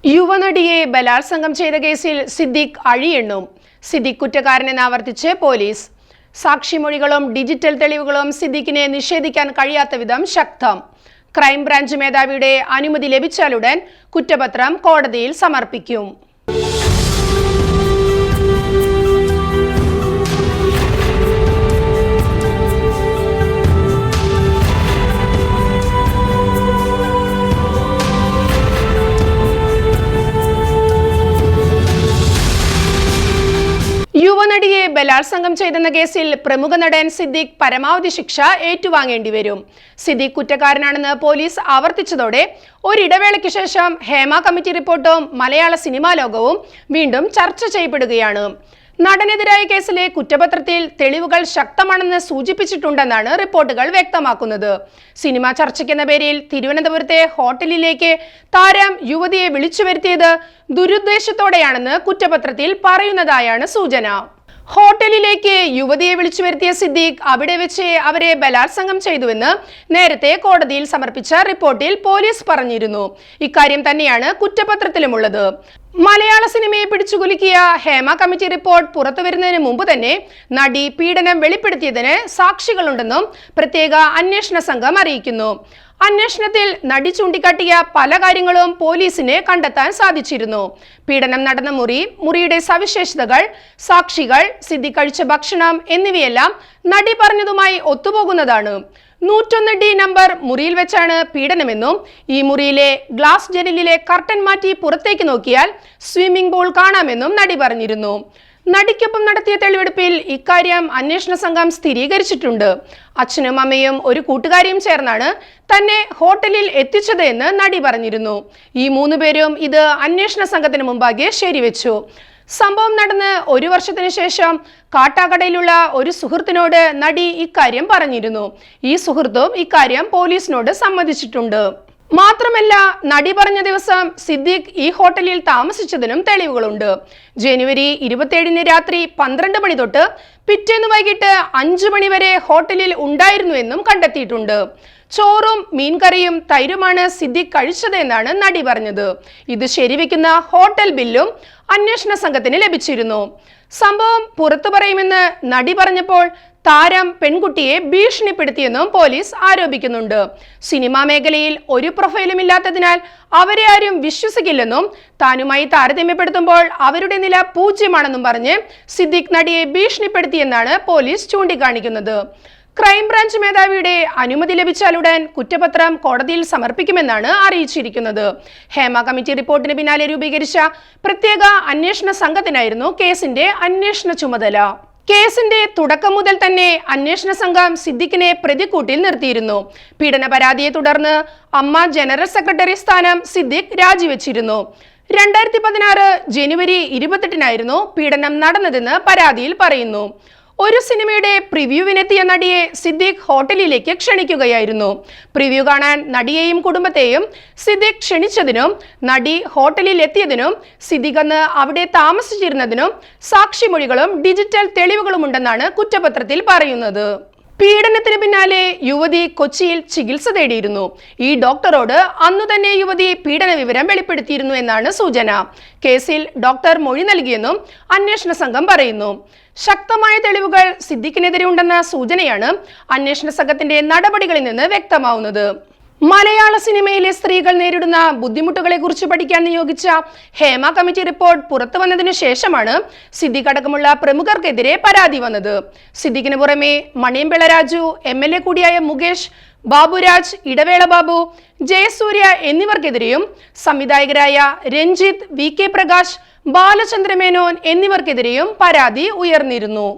യുവനടിയെ ബലാത്സംഗം ചെയ്ത കേസിൽ സിദ്ദിഖ് അഴിയെണ്ണും. സിദ്ദിഖ് കുറ്റക്കാരനെന്ന് ആവർത്തിച്ച് പോലീസ്. സാക്ഷിമൊഴികളും ഡിജിറ്റൽ തെളിവുകളും സിദ്ദിഖിനെ നിഷേധിക്കാൻ കഴിയാത്ത വിധം ശക്തം. ക്രൈംബ്രാഞ്ച് മേധാവിയുടെ അനുമതി ലഭിച്ചാലുടൻ കുറ്റപത്രം കോടതിയിൽ സമർപ്പിക്കും. യുവനടിയെ ബലാത്സംഗം ചെയ്തെന്ന കേസിൽ പ്രമുഖ നടൻ സിദ്ദിഖ് പരമാവധി ശിക്ഷ ഏറ്റുവാങ്ങേണ്ടി വരും. സിദ്ദിഖ് കുറ്റക്കാരനാണെന്ന് പോലീസ് ആവർത്തിച്ചതോടെ ഒരിടവേളയ്ക്ക് ശേഷം ഹേമ കമ്മിറ്റി റിപ്പോർട്ടും മലയാള സിനിമാ ലോകവും വീണ്ടും ചർച്ച ചെയ്യപ്പെടുകയാണ്. നടനെതിരായ കേസിലെ കുറ്റപത്രത്തിൽ തെളിവുകൾ ശക്തമാണെന്ന് സൂചിപ്പിച്ചിട്ടുണ്ടെന്നാണ് റിപ്പോർട്ടുകൾ വ്യക്തമാക്കുന്നത്. സിനിമ ചർച്ചയ്ക്കെന്ന പേരിൽ തിരുവനന്തപുരത്തെ ഹോട്ടലിലേക്ക് താരം യുവതിയെ വിളിച്ചു വരുത്തിയത് ദുരുദ്ദേശത്തോടെയാണെന്ന് കുറ്റപത്രത്തിൽ പറയുന്നതായാണ് സൂചന. ഹോട്ടലിലേക്ക് യുവതിയെ വിളിച്ചു വരുത്തിയ സിദ്ദിഖ് അവിടെ വെച്ച് അവരെ ബലാത്സംഗം ചെയ്തുവെന്ന് നേരത്തെ കോടതിയിൽ സമർപ്പിച്ച റിപ്പോർട്ടിൽ പോലീസ് പറഞ്ഞിരുന്നു. ഇക്കാര്യം തന്നെയാണ് കുറ്റപത്രത്തിലുമുള്ളത്. മലയാള സിനിമയെ പിടിച്ചുകുലുക്കിയ ഹേമ കമ്മിറ്റി റിപ്പോർട്ട് പുറത്തുവരുന്നതിന് മുമ്പ് തന്നെ നടി പീഡനം വെളിപ്പെടുത്തിയതിന് സാക്ഷികളുണ്ടെന്നും പ്രത്യേക അന്വേഷണ സംഘം അറിയിക്കുന്നു. അന്വേഷണത്തിൽ നടി ചൂണ്ടിക്കാട്ടിയ പല കാര്യങ്ങളും പോലീസിന് കണ്ടെത്താൻ സാധിച്ചിരുന്നു. പീഡനം നടന്ന മുറിയുടെ സവിശേഷതകൾ, സാക്ഷികൾ, സിദ്ദിഖ് കഴിച്ച ഭക്ഷണം എന്നിവയെല്ലാം നടി പറഞ്ഞതുമായി ഒത്തുപോകുന്നതാണ്. 101D നമ്പർ മുറിയിൽ വെച്ചാണ് പീഡനമെന്നും ഈ മുറിയിലെ ഗ്ലാസ് ജനലിലെ കർട്ടൻ മാറ്റി പുറത്തേക്ക് നോക്കിയാൽ സ്വിമ്മിംഗ് പൂൾ കാണാമെന്നും നടി പറഞ്ഞിരുന്നു. നടിക്കൊപ്പം നടത്തിയ തെളിവെടുപ്പിൽ ഇക്കാര്യം അന്വേഷണ സംഘം സ്ഥിരീകരിച്ചിട്ടുണ്ട്. അച്ഛനും അമ്മയും ഒരു കൂട്ടുകാരിയും ചേർന്നാണ് തന്നെ ഹോട്ടലിൽ എത്തിച്ചത് എന്ന് നടി പറഞ്ഞിരുന്നു. ഈ 3 പേരും ഇത് അന്വേഷണ സംഘത്തിന് മുമ്പാകെ ശരിവെച്ചു. സംഭവം നടന്ന് 1 വർഷത്തിന് ശേഷം കാട്ടാക്കടയിലുള്ള ഒരു സുഹൃത്തിനോട് നടി ഇക്കാര്യം പറഞ്ഞിരുന്നു. ഈ സുഹൃത്തും ഇക്കാര്യം പോലീസിനോട് സമ്മതിച്ചിട്ടുണ്ട്. മാത്രമല്ല, നടി പറഞ്ഞ ദിവസം സിദ്ദിഖ് ഈ ഹോട്ടലിൽ താമസിച്ചതിനും തെളിവുകളുണ്ട്. ജനുവരി 27 രാത്രി 12 മണി തൊട്ട് പിറ്റേന്ന് വൈകിട്ട് 5 മണി വരെ ഹോട്ടലിൽ ഉണ്ടായിരുന്നുവെന്നും കണ്ടെത്തിയിട്ടുണ്ട്. ചോറും മീൻകറിയും തൈരുമാണ് സിദ്ദിഖ് കഴിച്ചത് എന്നാണ് നടി പറഞ്ഞത്. ഇത് ശരിവെക്കുന്ന ഹോട്ടൽ ബില്ലും അന്വേഷണ സംഘത്തിന് ലഭിച്ചിരുന്നു. സംഭവം പുറത്തു പറയുമെന്ന് നടി പറഞ്ഞപ്പോൾ താരം പെൺകുട്ടിയെ ഭീഷണിപ്പെടുത്തിയെന്നും പോലീസ് ആരോപിക്കുന്നുണ്ട്. സിനിമാ മേഖലയിൽ ഒരു പ്രൊഫൈലും ഇല്ലാത്തതിനാൽ അവരെ ആരും വിശ്വസിക്കില്ലെന്നും താനുമായി താരതമ്യപ്പെടുത്തുമ്പോൾ അവരുടെ നില പൂജ്യമാണെന്നും പറഞ്ഞ് സിദ്ദിഖ് നടിയെ ഭീഷണിപ്പെടുത്തിയെന്നാണ് പോലീസ് ചൂണ്ടിക്കാണിക്കുന്നത്. ക്രൈംബ്രാഞ്ച് മേധാവിയുടെ അനുമതി ലഭിച്ചാലുടൻ കുറ്റപത്രം കോടതിയിൽ സമർപ്പിക്കുമെന്നാണ് അറിയിച്ചിരിക്കുന്നത്. ഹേമ കമ്മിറ്റി റിപ്പോർട്ടിന് പിന്നാലെ രൂപീകരിച്ച പ്രത്യേക അന്വേഷണ സംഘത്തിനായിരുന്നു കേസിന്റെ അന്വേഷണ ചുമതല. കേസിന്റെ തുടക്കം മുതൽ തന്നെ അന്വേഷണ സംഘം സിദ്ദിഖിനെ പ്രതിക്കൂട്ടിൽ നിർത്തിയിരുന്നു. പീഡന പരാതിയെ തുടർന്ന് അമ്മ ജനറൽ സെക്രട്ടറി സ്ഥാനം സിദ്ദിഖ് രാജിവെച്ചിരുന്നു. 2016 ജനുവരി 28 പീഡനം നടന്നതെന്ന് പരാതിയിൽ പറയുന്നു. ഒരു സിനിമയുടെ പ്രിവ്യൂവിനെത്തിയ നടിയെ സിദ്ദിഖ് ഹോട്ടലിലേക്ക് ക്ഷണിക്കുകയായിരുന്നു. പ്രിവ്യൂ കാണാൻ നടിയെയും കുടുംബത്തെയും സിദ്ദിഖ് ക്ഷണിച്ചതിനും നടി ഹോട്ടലിൽ എത്തിയതിനും സിദ്ദിഖ് അന്ന് അവിടെ താമസിച്ചിരുന്നതിനും സാക്ഷിമൊഴികളും ഡിജിറ്റൽ തെളിവുകളുമുണ്ടെന്നാണ് കുറ്റപത്രത്തിൽ പറയുന്നത്. പീഡനത്തിന് പിന്നാലെ യുവതി കൊച്ചിയിൽ ചികിത്സ തേടിയിരുന്നു. ഈ ഡോക്ടറോട് അന്നു തന്നെ യുവതി പീഡന വിവരം വെളിപ്പെടുത്തിയിരുന്നു എന്നാണ് സൂചന. കേസിൽ ഡോക്ടർ മൊഴി നൽകിയെന്നും അന്വേഷണ സംഘം പറയുന്നു. ശക്തമായ തെളിവുകൾ സിദ്ദിഖിനെതിരെ ഉണ്ടെന്ന സൂചനയാണ് അന്വേഷണ സംഘത്തിന്റെ നടപടികളിൽ നിന്ന് വ്യക്തമാവുന്നത്. മലയാള സിനിമയിലെ സ്ത്രീകൾ നേരിടുന്ന ബുദ്ധിമുട്ടുകളെ കുറിച്ച് പഠിക്കാൻ നിയോഗിച്ച ഹേമ കമ്മിറ്റി റിപ്പോർട്ട് പുറത്തു വന്നതിനു ശേഷമാണ് സിദ്ദിഖ് അടക്കമുള്ള പ്രമുഖർക്കെതിരെ പരാതി വന്നത്. സിദ്ദിഖിന് പുറമെ മണിയമ്പിള്ള രാജു, MLA കൂടിയായ മുകേഷ്, ബാബുരാജ്, ഇടവേള ബാബു, ജയസൂര്യ എന്നിവർക്കെതിരെയും സംവിധായകരായ രഞ്ജിത്ത്, VK പ്രകാശ്, ബാലചന്ദ്രമേനോൻ എന്നിവർക്കെതിരെയും പരാതി ഉയർന്നിരുന്നു.